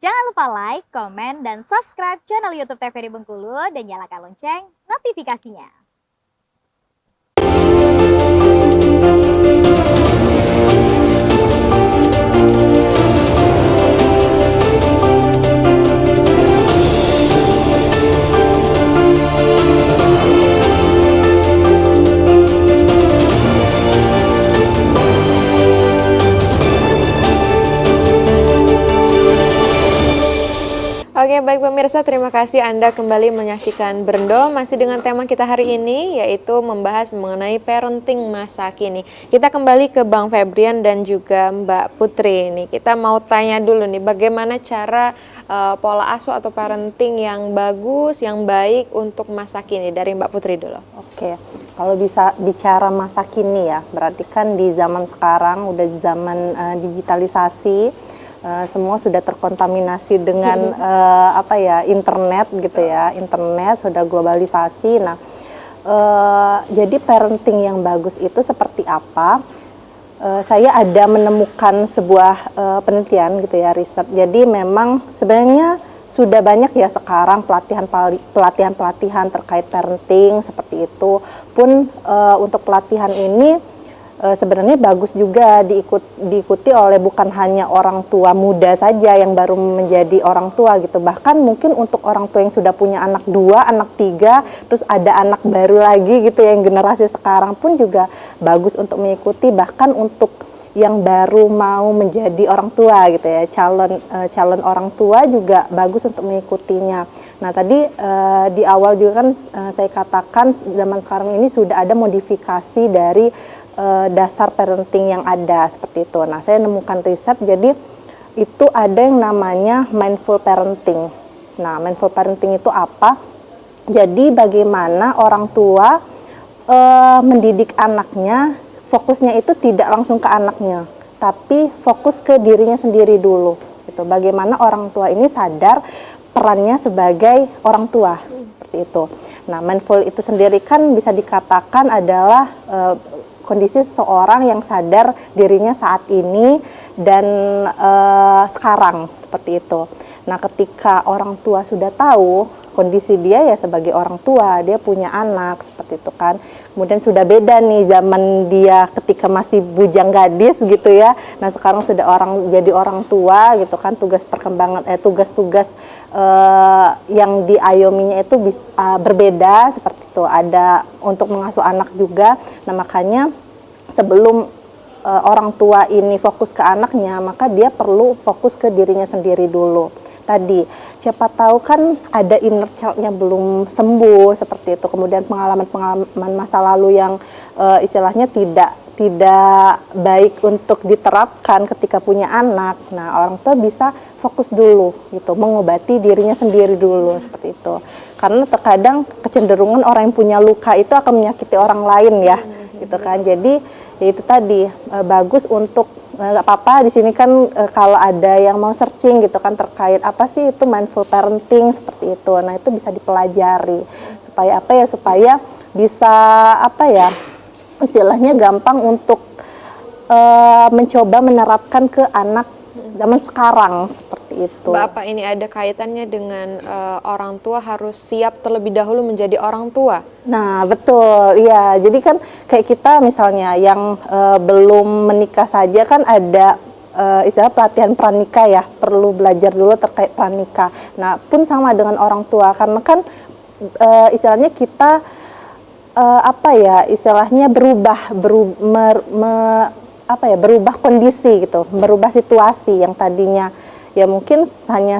Jangan lupa like, komen, dan subscribe channel YouTube TVRI Bengkulu dan nyalakan lonceng notifikasinya. Oke, baik pemirsa, terima kasih Anda kembali menyaksikan Berendo. Masih dengan tema kita hari ini, yaitu membahas mengenai parenting masa kini. Kita kembali ke Bang Febrian dan juga Mbak Putri. Nih, kita mau tanya dulu nih, bagaimana cara pola asuh atau parenting yang bagus, yang baik untuk masa kini? Dari Mbak Putri dulu. Oke, kalau bisa bicara masa kini ya, berarti kan di zaman sekarang udah zaman digitalisasi. Semua sudah terkontaminasi dengan internet gitu ya, internet sudah globalisasi. Nah, jadi parenting yang bagus itu seperti apa? Saya ada menemukan sebuah penelitian gitu ya, riset. Jadi memang sebenarnya sudah banyak ya sekarang pelatihan terkait parenting seperti itu. Pun untuk pelatihan ini sebenarnya bagus juga diikuti oleh bukan hanya orang tua muda saja yang baru menjadi orang tua gitu. Bahkan mungkin untuk orang tua yang sudah punya anak 2, anak 3, terus ada anak baru lagi gitu yang generasi sekarang pun juga bagus untuk mengikuti. Bahkan untuk yang baru mau menjadi orang tua gitu ya, calon orang tua juga bagus untuk mengikutinya. Nah tadi di awal juga kan saya katakan zaman sekarang ini sudah ada modifikasi dari dasar parenting yang ada seperti itu. Nah, saya nemukan riset, jadi itu ada yang namanya mindful parenting. Nah, mindful parenting itu apa? Jadi bagaimana orang tua mendidik anaknya, fokusnya itu tidak langsung ke anaknya, tapi fokus ke dirinya sendiri dulu. Gitu. Bagaimana orang tua ini sadar perannya sebagai orang tua seperti itu. Nah, mindful itu sendiri kan bisa dikatakan adalah kondisi seseorang yang sadar dirinya saat ini dan sekarang seperti itu. Nah, ketika orang tua sudah tahu kondisi dia ya sebagai orang tua, dia punya anak seperti itu kan. Kemudian sudah beda nih zaman dia ketika masih bujang gadis gitu ya. Nah, sekarang sudah jadi orang tua gitu kan, tugas-tugas yang diayominya itu berbeda seperti itu. Ada untuk mengasuh anak juga. Nah, makanya sebelum orang tua ini fokus ke anaknya, maka dia perlu fokus ke dirinya sendiri dulu. Tadi, siapa tahu kan ada inner child-nya belum sembuh seperti itu. Kemudian pengalaman masa lalu yang istilahnya tidak baik untuk diterapkan ketika punya anak. Nah, orang tua bisa fokus dulu gitu, mengobati dirinya sendiri dulu seperti itu. Karena terkadang kecenderungan orang yang punya luka itu akan menyakiti orang lain ya, gitu kan. Jadi ya itu tadi bagus untuk nggak apa-apa di sini kan kalau ada yang mau searching gitu kan terkait apa sih itu mindful parenting seperti itu. Nah, itu bisa dipelajari supaya apa ya, supaya bisa apa ya, istilahnya gampang untuk mencoba menerapkan ke anak zaman sekarang seperti itu. Mbak, apa ini ada kaitannya dengan orang tua harus siap terlebih dahulu menjadi orang tua? Nah, betul, iya. Jadi kan kayak kita misalnya yang belum menikah saja kan ada istilah pelatihan pranikah ya, perlu belajar dulu terkait pranikah. Nah, pun sama dengan orang tua, karena kan istilahnya kita istilahnya berubah kondisi gitu, berubah situasi yang tadinya ya mungkin hanya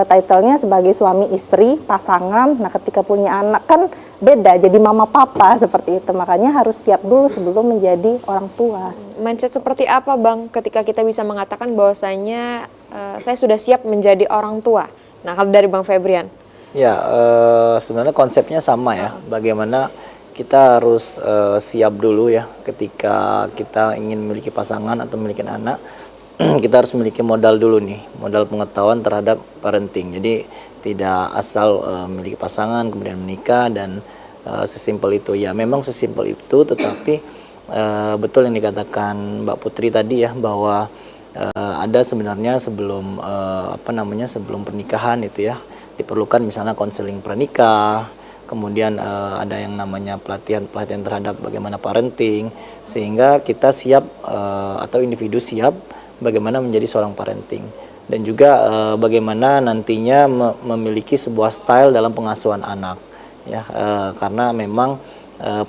title-nya sebagai suami istri, pasangan. Nah, ketika punya anak kan beda, jadi mama papa seperti itu. Makanya harus siap dulu sebelum menjadi orang tua. Mindset seperti apa, Bang, ketika kita bisa mengatakan bahwasanya saya sudah siap menjadi orang tua? Nah, kalau dari Bang Febrian. Ya, sebenarnya konsepnya sama ya. Bagaimana kita harus siap dulu ya ketika kita ingin memiliki pasangan atau memiliki anak. Kita harus memiliki modal dulu nih, modal pengetahuan terhadap parenting. Jadi tidak asal memiliki pasangan kemudian menikah dan sesimpel itu. Ya memang sesimpel itu, tetapi betul yang dikatakan Mbak Putri tadi ya, bahwa ada sebenarnya sebelum sebelum pernikahan itu ya diperlukan misalnya konseling pranikah, kemudian ada yang namanya pelatihan terhadap bagaimana parenting, sehingga kita siap atau individu siap bagaimana menjadi seorang parenting, dan juga bagaimana nantinya memiliki sebuah style dalam pengasuhan anak ya, karena memang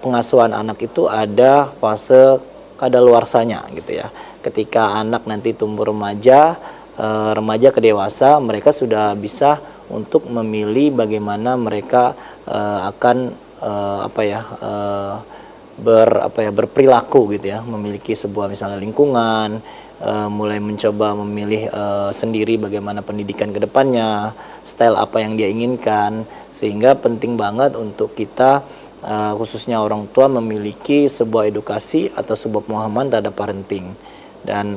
pengasuhan anak itu ada fase kadaluarsanya gitu ya. Ketika anak nanti tumbuh remaja, remaja ke dewasa, mereka sudah bisa untuk memilih bagaimana mereka akan berperilaku gitu ya, memiliki sebuah misalnya lingkungan, mulai mencoba memilih sendiri bagaimana pendidikan ke depannya, style apa yang dia inginkan, sehingga penting banget untuk kita khususnya orang tua memiliki sebuah edukasi atau sebuah pemahaman terhadap parenting. Dan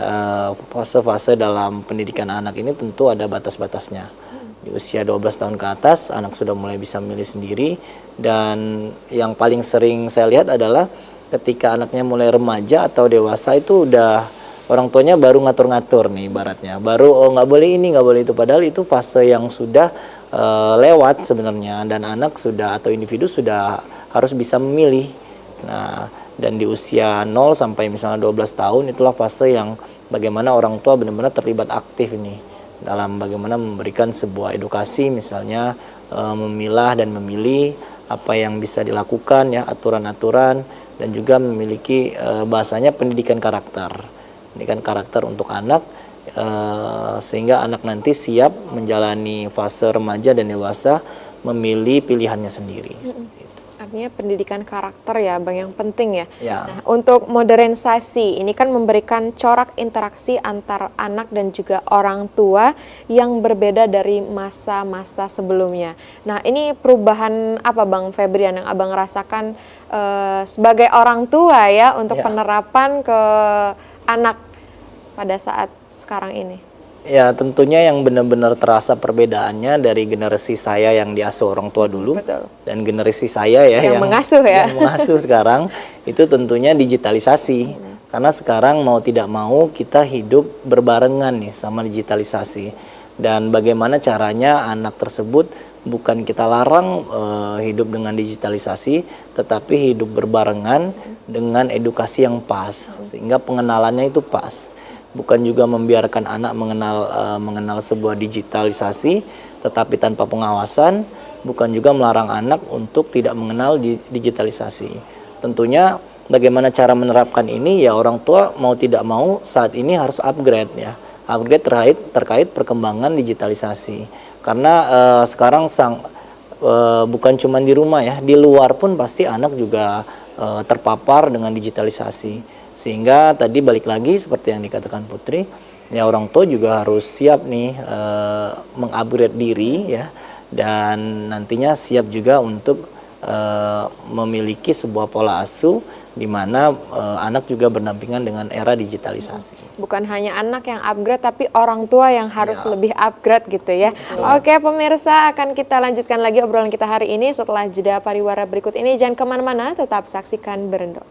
fase-fase dalam pendidikan anak ini tentu ada batas-batasnya. Di usia 12 tahun ke atas anak sudah mulai bisa memilih sendiri, dan yang paling sering saya lihat adalah ketika anaknya mulai remaja atau dewasa itu udah orang tuanya baru ngatur-ngatur nih ibaratnya, baru nggak boleh ini nggak boleh itu, padahal itu fase yang sudah lewat sebenarnya, dan anak sudah atau individu sudah harus bisa memilih. Nah, dan di usia 0 sampai misalnya 12 tahun itulah fase yang bagaimana orang tua benar-benar terlibat aktif nih dalam bagaimana memberikan sebuah edukasi, misalnya memilah dan memilih apa yang bisa dilakukan ya, aturan-aturan, dan juga memiliki bahasanya pendidikan karakter untuk anak, sehingga anak nanti siap menjalani fase remaja dan dewasa memilih pilihannya sendiri. Seperti itu. Artinya pendidikan karakter ya Bang yang penting ya. Ya. Nah, untuk modernisasi ini kan memberikan corak interaksi antar anak dan juga orang tua yang berbeda dari masa-masa sebelumnya. Nah, ini perubahan apa Bang Febrian yang Abang rasakan sebagai orang tua ya untuk penerapan ke anak pada saat sekarang ini? Ya, tentunya yang benar-benar terasa perbedaannya dari generasi saya yang diasuh orang tua dulu. Betul. Dan generasi saya ya yang mengasuh ya. Yang mengasuh sekarang itu tentunya digitalisasi. Karena sekarang mau tidak mau kita hidup berbarengan nih sama digitalisasi. Dan bagaimana caranya anak tersebut bukan kita larang hidup dengan digitalisasi, tetapi hidup berbarengan dengan edukasi yang pas, sehingga pengenalannya itu pas. Bukan juga membiarkan anak mengenal sebuah digitalisasi tetapi tanpa pengawasan, bukan juga melarang anak untuk tidak mengenal digitalisasi. Tentunya bagaimana cara menerapkan ini ya, orang tua mau tidak mau saat ini harus upgrade ya. Upgrade terkait perkembangan digitalisasi. Karena sekarang bukan cuma di rumah ya, di luar pun pasti anak juga terpapar dengan digitalisasi. Sehingga tadi balik lagi seperti yang dikatakan Putri, ya orang tua juga harus siap nih mengupgrade diri ya, dan nantinya siap juga untuk memiliki sebuah pola asuh di mana anak juga berdampingan dengan era digitalisasi. Bukan hanya anak yang upgrade, tapi orang tua yang harus lebih upgrade gitu ya. Oke pemirsa, akan kita lanjutkan lagi obrolan kita hari ini setelah jeda pariwara berikut ini. Jangan kemana-mana, tetap saksikan Berendo.